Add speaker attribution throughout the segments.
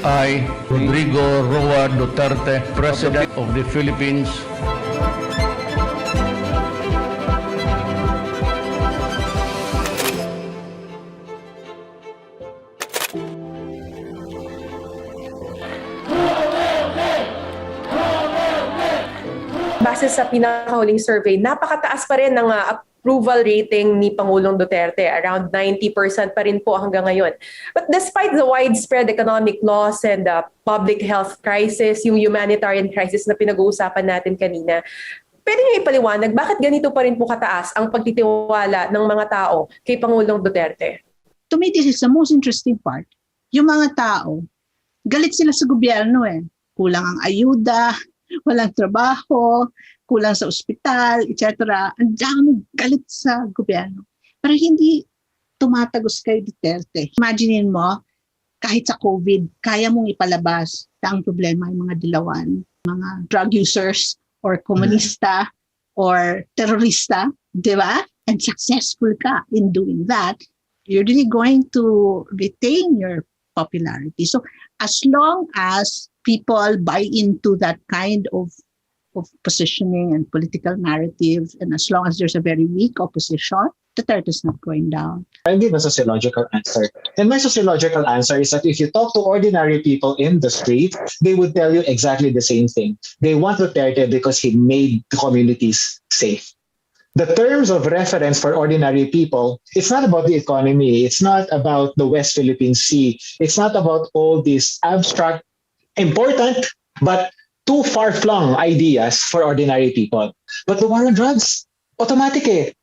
Speaker 1: I, Rodrigo Duterte, President of the Philippines,
Speaker 2: base sa pinakahuling survey, napakataas pa rin ng approval rating ni Pangulong Duterte. Around 90% pa rin po hanggang ngayon. But despite the widespread economic loss and the public health crisis, yung humanitarian crisis na pinag-uusapan natin kanina, pwede niyo ipaliwanag bakit ganito pa rin po kataas ang pagtitiwala ng mga tao kay Pangulong Duterte?
Speaker 3: To me, this is the most interesting part. Yung mga tao, galit sila sa gobyerno eh. Kulang ang ayuda, walang trabaho, kulang sa ospital, etc. Ang dami galit sa gobyerno. Pero hindi tumatagos kay Duterte. Imaginein mo, kahit sa COVID, kaya mong ipalabas na ang problema ay mga dilawan, mga drug users, or komunista, or terorista, di ba? And successful ka in doing that, you're really going to retain your popularity. So as long as people buy into that kind of positioning and political narrative, and as long as there's a very weak opposition, Duterte is not going down.
Speaker 4: I'll give a sociological answer. And my sociological answer is that if you talk to ordinary people in the street, they would tell you exactly the same thing. They want Duterte because he made the communities safe. The terms of reference for ordinary people, it's not about the economy. It's not about the West Philippine Sea. It's not about all these abstract, important, but too far-flung ideas for ordinary people. But the war on drugs, automatic eh.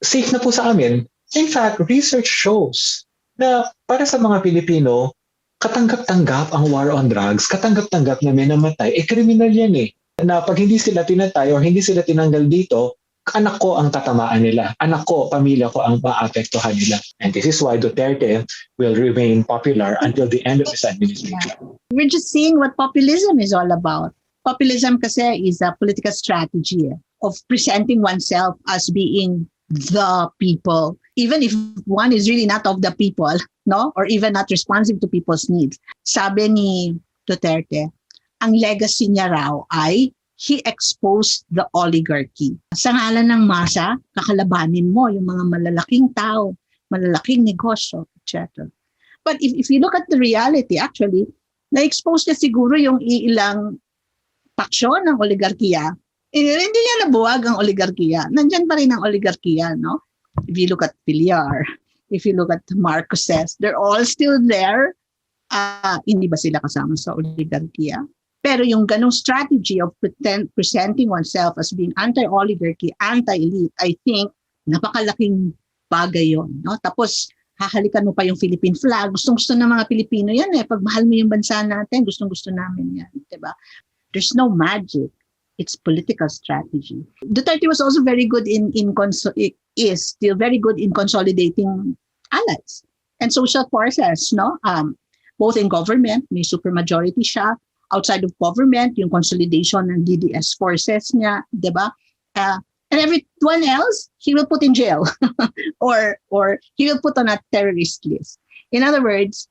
Speaker 4: Safe na po sa amin. In fact, research shows na para sa mga Pilipino, katanggap-tanggap ang war on drugs, katanggap-tanggap na may namatay, kriminal yan eh. Na pag hindi sila tinatay o hindi sila tinanggal dito, anak ko ang tatamaan nila. Anak ko, pamilya ko ang maapektuhan nila. And this is why Duterte will remain popular until the end of his administration.
Speaker 3: We're just seeing what populism is all about. Populism kasi is a political strategy of presenting oneself as being the people, even if one is really not of the people, no, or even not responsive to people's needs. Sabi ni Duterte, ang legacy niya raw ay he exposed the oligarchy. Sa ngalan ng masa, kakalabanin mo yung mga malalaking tao, malalaking negosyo, etc. But if you look at the reality, actually, na-expose niya siguro yung ilang paksyon ng oligarkiya. Hindi niya nabuwag ang oligarkiya. Nandyan pa rin ang oligarkiya, no? If you look at Villar, if you look at Marcoses, they're all still there. Hindi ba sila kasama sa oligarkiya? Pero yung ganong strategy of presenting oneself as being anti-oligarchy, anti-elite, I think, napakalaking bagay yun, no? Tapos, hahalikan mo pa yung Philippine flag. Gustong-gusto ng mga Pilipino yan eh. Pag mahal mo yung bansa natin, gustong-gusto namin yan. Diba? There's no magic. It's political strategy. Duterte was also very good is still very good in consolidating allies and social forces, no? Both in government, may supermajority siya. Outside of government, yung consolidation ng DDS forces niya, diba? And everyone else, he will put in jail or he will put on a terrorist list. In other words,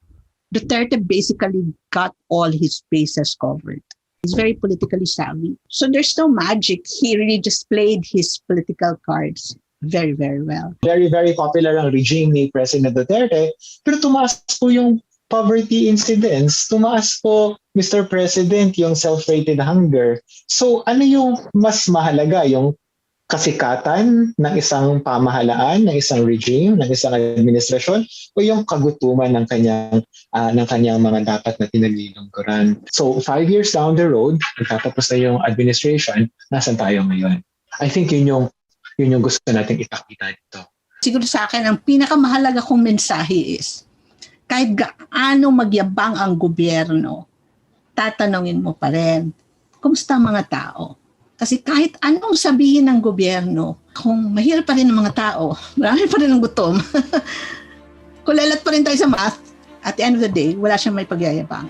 Speaker 3: Duterte basically got all his bases covered. He's very politically savvy. So there's no magic. He really just played his political cards very, very well.
Speaker 4: Very, very popular ang regime ni President Duterte, pero tumaas po yung poverty incidence, tumaas po, Mr. President, yung self-rated hunger. So ano yung mas mahalaga? Yung kasikatan ng isang pamahalaan, ng isang regime, ng isang administrasyon, o yung kagutuman ng kanyang mga dapat na pinaglilingkuran. So 5 years down the road, nagtatapos na yung administration, nasan tayo ngayon? I think yun yung gusto nating ipakita dito.
Speaker 3: Siguro sa akin, ang pinakamahalaga kong mensahe is, kahit gaano magyabang ang gobyerno, tatanungin mo pa rin, kumusta ang mga tao? Kasi kahit anong sabihin ng gobyerno, kung mahirap pa rin ang mga tao, marami pa rin ang gutom, kung lalat pa rin tayo sa math, at the end of the day, wala siyang may pagyayabang.